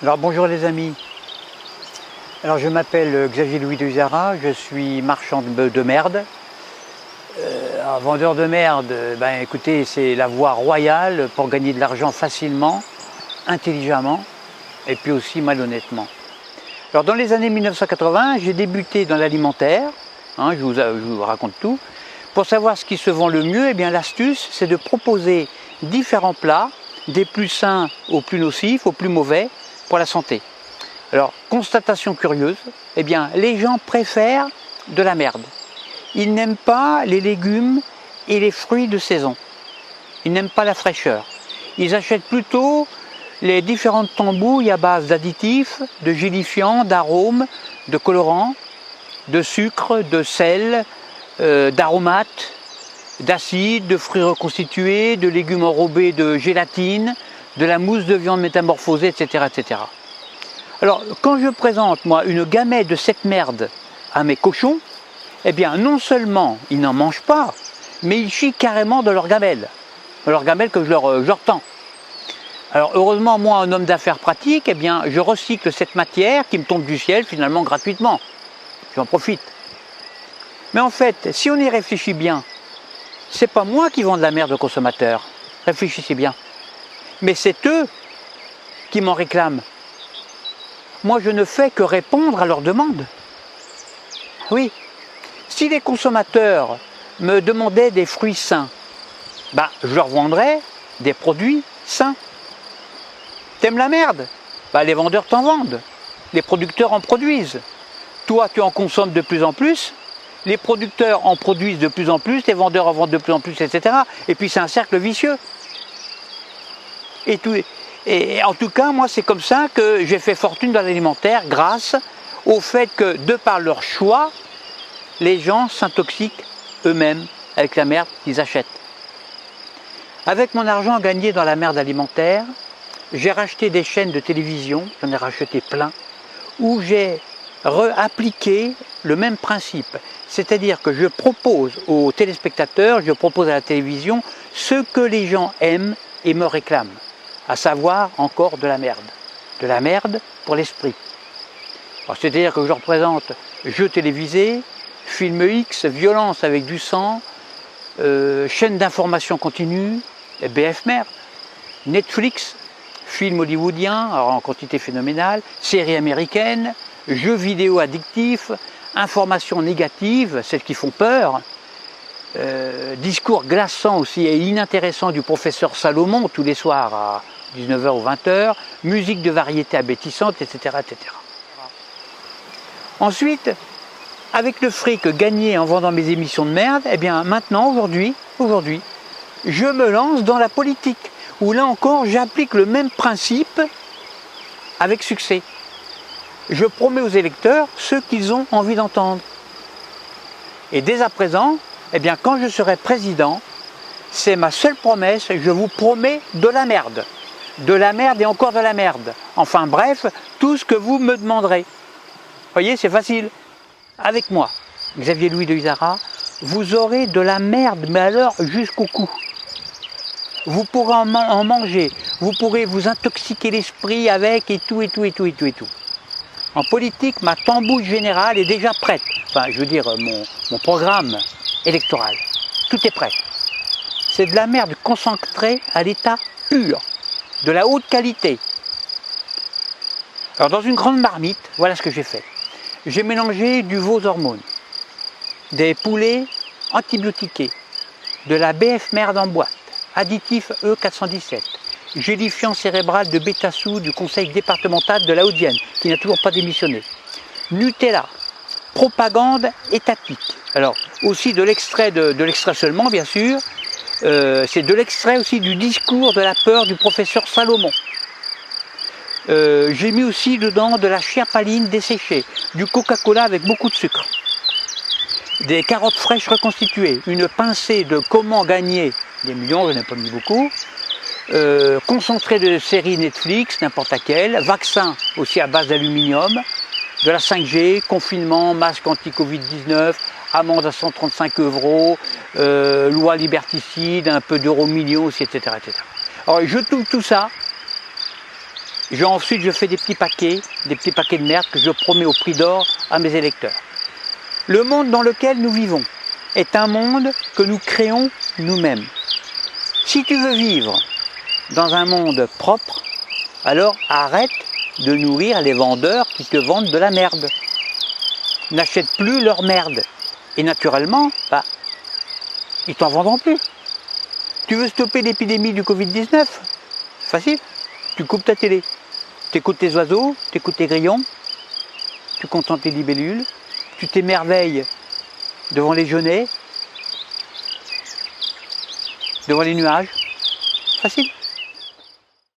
Alors bonjour les amis, alors je m'appelle Xavier Louis de Huzara, je suis marchand de merde. Vendeur de merde, écoutez, c'est la voie royale pour gagner de l'argent facilement, intelligemment et puis aussi malhonnêtement. Alors dans les années 1980, j'ai débuté dans l'alimentaire, je vous raconte tout. Pour savoir ce qui se vend le mieux, l'astuce c'est de proposer différents plats, des plus sains aux plus nocifs, aux plus mauvais, pour la santé. Alors, constatation curieuse, les gens préfèrent de la merde. Ils n'aiment pas les légumes et les fruits de saison. Ils n'aiment pas la fraîcheur. Ils achètent plutôt les différentes tambouilles à base d'additifs, de gélifiants, d'arômes, de colorants, de sucre, de sel, d'aromates, d'acides, de fruits reconstitués, de légumes enrobés de gélatine, de la mousse de viande métamorphosée, etc., etc. Alors, quand je présente, moi, une gamelle de cette merde à mes cochons, non seulement ils n'en mangent pas, mais ils chient carrément de leur gamelle que je leur tends. Alors, heureusement, moi, un homme d'affaires pratique, je recycle cette matière qui me tombe du ciel, finalement, gratuitement. J'en profite. Mais en fait, si on y réfléchit bien, c'est pas moi qui vends de la merde aux consommateurs. Réfléchissez bien. Mais c'est eux qui m'en réclament. Moi, je ne fais que répondre à leurs demandes. Oui. Si les consommateurs me demandaient des fruits sains, je leur vendrais des produits sains. T'aimes la merde? Les vendeurs t'en vendent. Les producteurs en produisent. Toi, tu en consommes de plus en plus. Les producteurs en produisent de plus en plus. Les vendeurs en vendent de plus en plus, etc. Et puis, c'est un cercle vicieux. Et en tout cas, moi, c'est comme ça que j'ai fait fortune dans l'alimentaire grâce au fait que, de par leur choix, les gens s'intoxiquent eux-mêmes avec la merde qu'ils achètent. Avec mon argent gagné dans la merde alimentaire, j'ai racheté des chaînes de télévision, j'en ai racheté plein, où j'ai appliqué le même principe. C'est-à-dire que je propose aux téléspectateurs, je propose à la télévision ce que les gens aiment et me réclament. À savoir encore de la merde pour l'esprit. C'est-à-dire que je représente jeux télévisés, films X, violence avec du sang, chaîne d'information continue, BF Merde, Netflix, films hollywoodiens en quantité phénoménale, séries américaines, jeux vidéo addictifs, informations négatives, celles qui font peur, discours glaçants aussi et inintéressants du professeur Salomon tous les soirs à 19h ou 20h, musique de variété abétissante, etc., etc. Ensuite, avec le fric gagné en vendant mes émissions de merde, maintenant, aujourd'hui, je me lance dans la politique, où là encore, j'applique le même principe avec succès. Je promets aux électeurs ce qu'ils ont envie d'entendre. Et dès à présent, quand je serai président, c'est ma seule promesse, je vous promets de la merde. De la merde et encore de la merde. Enfin bref, tout ce que vous me demanderez. Vous voyez, c'est facile. Avec moi, Xavier Louis de Huzara, vous aurez de la merde, mais alors jusqu'au cou. Vous pourrez en manger, vous pourrez vous intoxiquer l'esprit avec et tout. En politique, ma tambouille générale est déjà prête. Enfin, je veux dire, mon programme électoral. Tout est prêt. C'est de la merde concentrée à l'état pur. De la haute qualité. Alors dans une grande marmite, voilà ce que j'ai fait. J'ai mélangé du veau aux hormones, des poulets antibiotiqués, de la BF Merde en boîte, additif E417, gélifiant cérébral de bêta-sous du conseil départemental de la Haute-Vienne, qui n'a toujours pas démissionné, Nutella, propagande étatique. Alors aussi de l'extrait seulement bien sûr, c'est de l'extrait aussi du discours de la peur du professeur Salomon. J'ai mis aussi dedans de la chiapaline desséchée, du Coca-Cola avec beaucoup de sucre, des carottes fraîches reconstituées, une pincée de comment gagner des millions, je n'ai pas mis beaucoup, concentré de séries Netflix, n'importe laquelle, vaccin aussi à base d'aluminium, de la 5G, confinement, masque anti-Covid-19, amende à 135 €, loi liberticide, un peu d'euros millions aussi, etc., etc. Alors je touche tout ça Ensuite, je fais des petits paquets de merde que je promets au prix d'or à mes électeurs. Le monde dans lequel nous vivons est un monde que nous créons nous-mêmes. Si tu veux vivre dans un monde propre, alors arrête de nourrir les vendeurs qui te vendent de la merde. N'achète plus leur merde. Et naturellement, ils t'en vendront plus. Tu veux stopper l'épidémie du Covid-19 ? Facile. Tu coupes ta télé. Tu écoutes tes oiseaux, tu écoutes tes grillons, tu contemples tes libellules, tu t'émerveilles devant les genêts, devant les nuages. Facile.